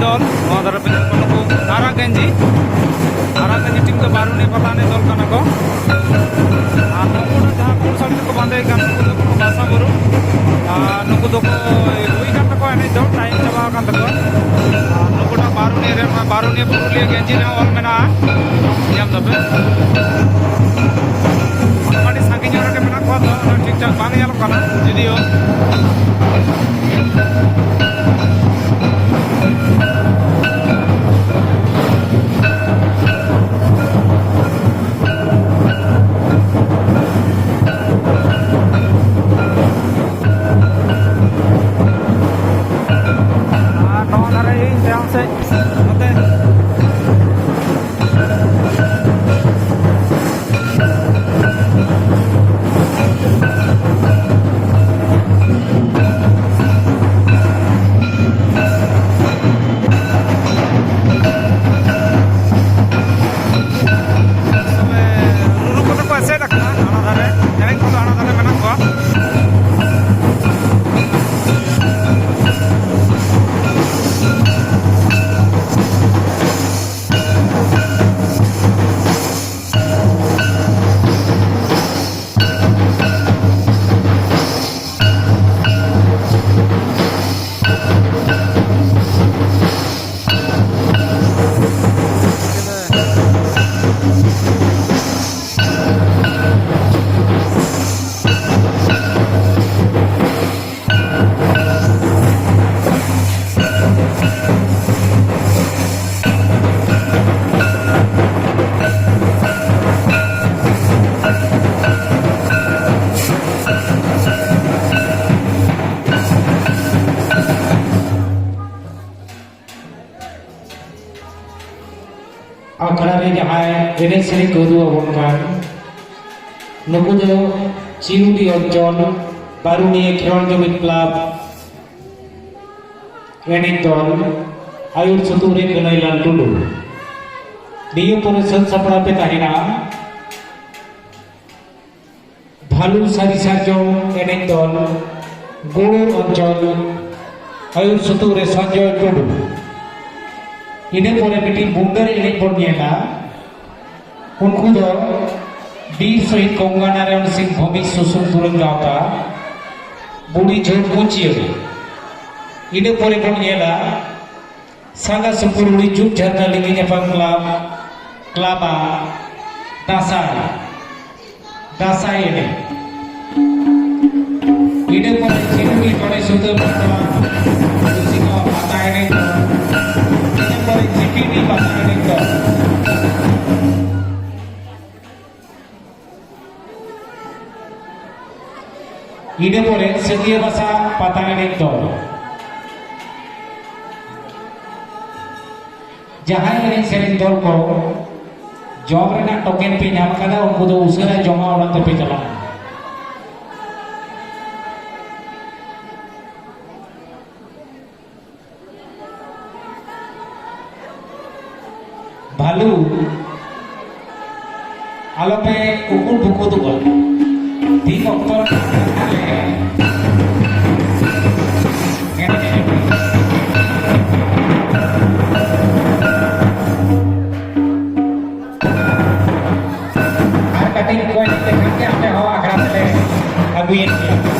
दल धारे पे आरा गंजी टीम तो बारुनी पतानी दल कना को और नुकु जहाँ पुल साड़ी को बांधे बासा बुरु नुकु दो हुई कान तको एने दो टाइम चबा कान तको नुकुटा बारुनी पुरुलिया गंजी ने ऑल मेना याम दबे माटी सांगी जोरा के मेना को ठीक ठाक बांग यालो काना जुदियो आखड़ा में जहाँ एने सेरी को नुकु दो चिरुडी अंचल बारुनी खेल जमीन क्लब एने दल आयुर सतुरे कनैलाल टुडू नियो परे सन सपड़ा पे तहेना भालू सारी साजो एने दल गोड़ अंचल आयुर सतुरे संजय टुडू इन्हें परे मिट्टी बुंगर एने पड़िएगा उनको जो वीर शहीद कोंगा नारायण सिंह भूमि सुसुम तुरंग गाता बुढ़ी झोट पूछिए इन्हें परे पड़िएगा सांगा सुपुरुड़ी जुट झरना लिखी जपान क्लाबा दासाई इन्हें परे चिरुड़ी पड़े सुधर पड़वा उसी को बताए नहीं चिपिनी बताने को इन्हें बोले सेतिया बसा पताने को जहाँ इन्हें सेरिंग दल को जॉब रेना टोकन पे नाम कदा उनको तो उसरा जमा उड़ाते पे चला भालू आलो पे उकुल बुको तो बोल ठीक अक्टर कटिंग कोई देखने के हमें हवा खराब ले अभी ये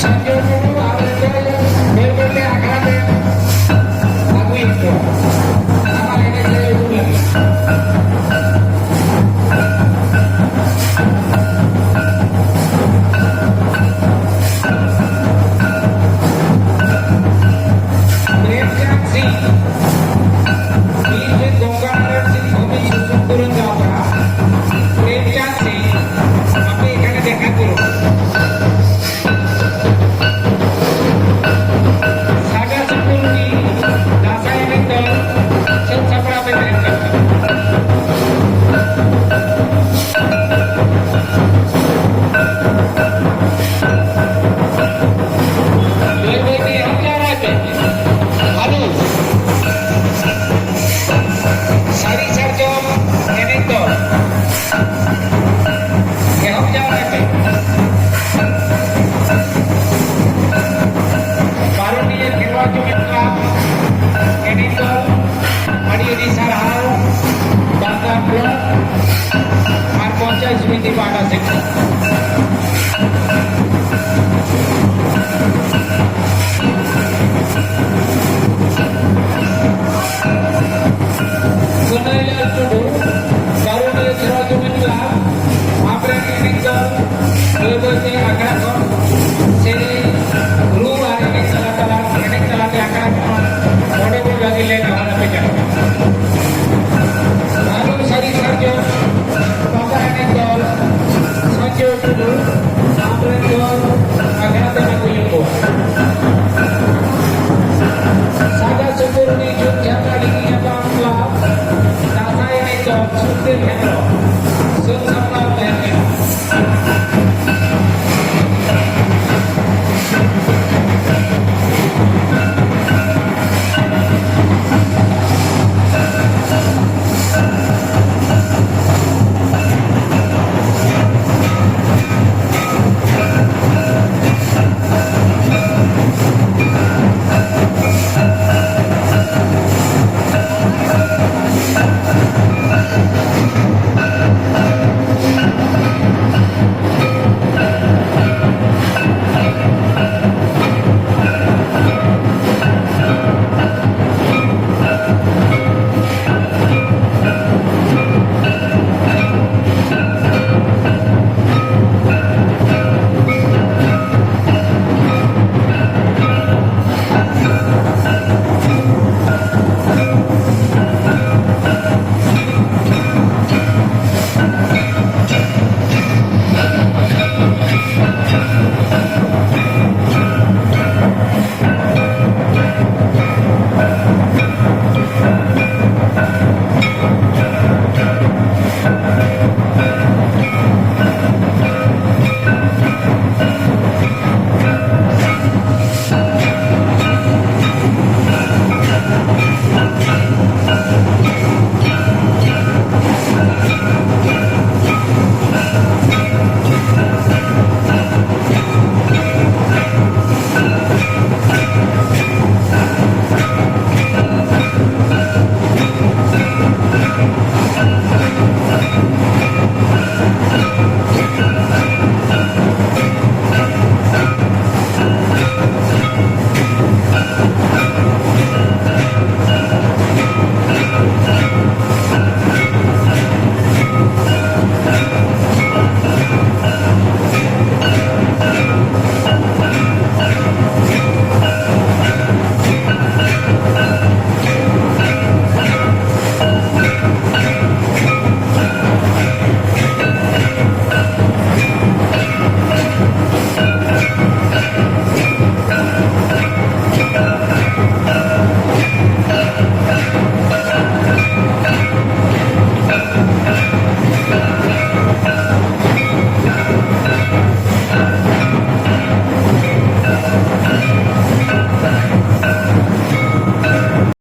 Sanjay Guru